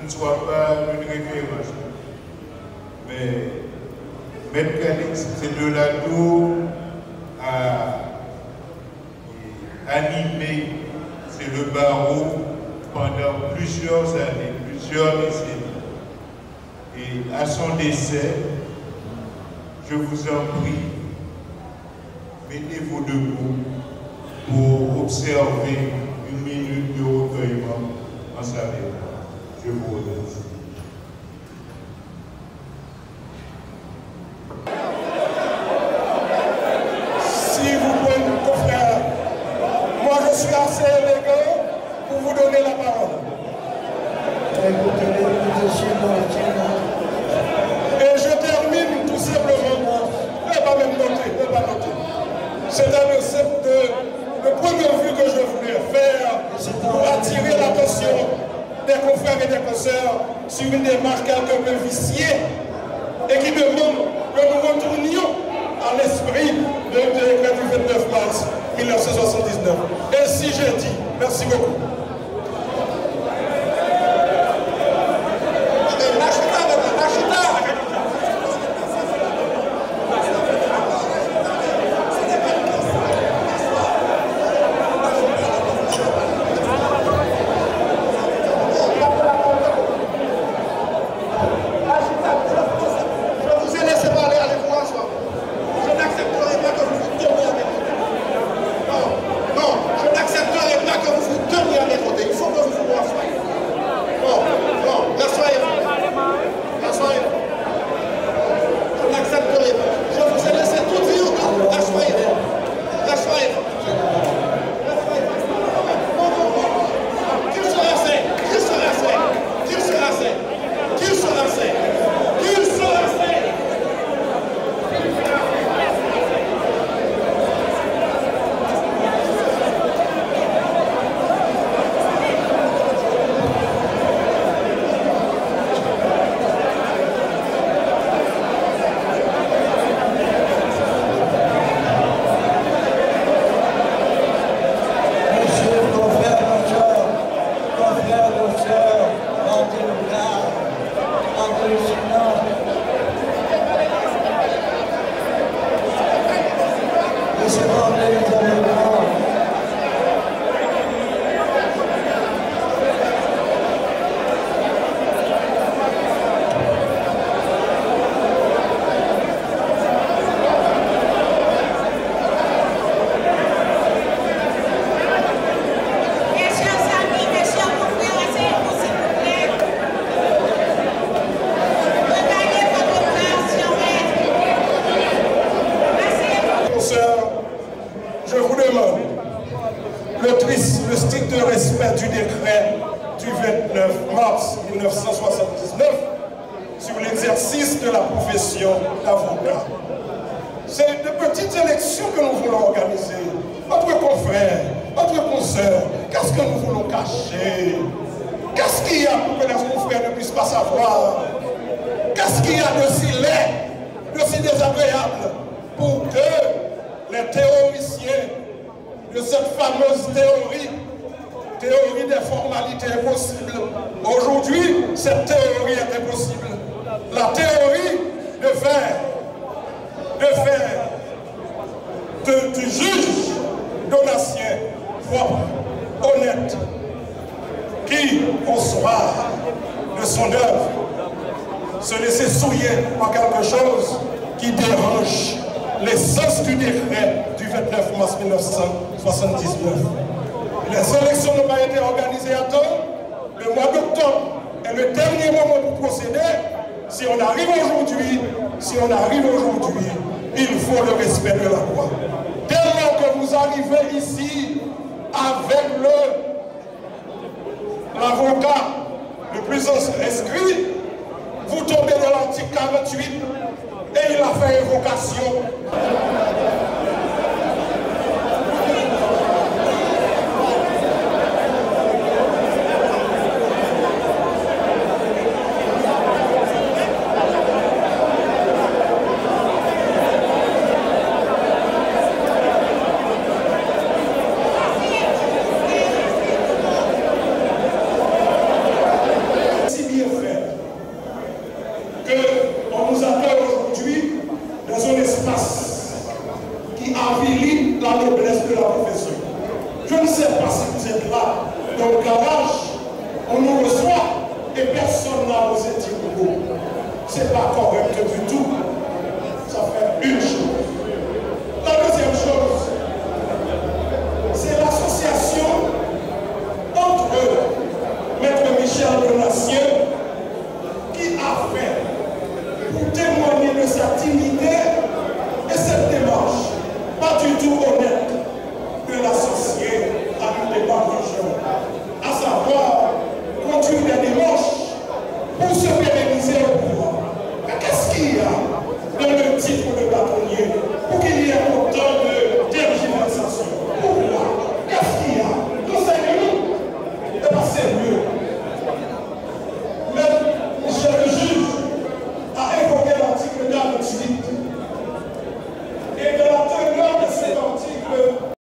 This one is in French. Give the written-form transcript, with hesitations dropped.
je ne sois pas une référence. Mais Maître Calix, c'est de la tour à animer, c'est le barreau pendant plusieurs années, plusieurs décennies. Et à son décès, je vous en prie, mettez-vous debout pour observer une minute de recueillement en sa mémoire. Je vous remercie. Si vous pouvez, mon frère, moi je suis assez élégant pour vous donner la parole. Et je termine tout simplement, je ne vais pas même noter, je ne vais pas noter. C'est le point de vue que je voulais faire pour attirer l'attention des confrères et des consoeurs sur une démarche quelque peu viciée et qui demande que nous retournions à l'esprit de décret du 29 mars 1979. Ainsi j'ai dit. Merci beaucoup. Le strict respect du décret du 29 mars 1979 sur l'exercice de la profession d'avocat. C'est de petites élections que nous voulons organiser. Entre confrères, entre consoeurs, qu'est-ce que nous voulons cacher? Qu'est-ce qu'il y a pour que les confrères ne puissent pas savoir? Qu'est-ce qu'il y a de si laid, de si désagréable pour que les théoriciens de cette fameuse théorie des formalités impossibles. Aujourd'hui, cette théorie est impossible. La théorie de faire du juge donatien propre, honnête, qui, au soir de son œuvre, se laisser souiller par quelque chose qui dérange l'essence du décret du 29 mars 1979. Les élections n'ont pas été organisées à temps. Le mois d'octobre est le dernier moment pour procéder. Si on arrive aujourd'hui, il faut le respect de la loi. Dès lors que vous arrivez ici avec l'avocat le plus inscrit, vous tombez dans l'article 48 et il a fait évocation. c'est pas correct du tout. Ça fait une chose. La deuxième chose, c'est l'association entre Maître Michel Donatien qui a fait pour témoigner de sa dignité et cette démarche pas du tout honnête de l'associer à une débat religion, à savoir conduire des démarches pour se pérenniser au pouvoir. Mais qu'est-ce qu'il y a dans le titre de bâtonnier pour qu'il y ait autant de tergiversation? Pourquoi? Qu'est-ce qu'il y a? L'enseignement est pas sérieux. Mais Michel le juge a évoqué l'article 48. Et dans la teneur de cet article,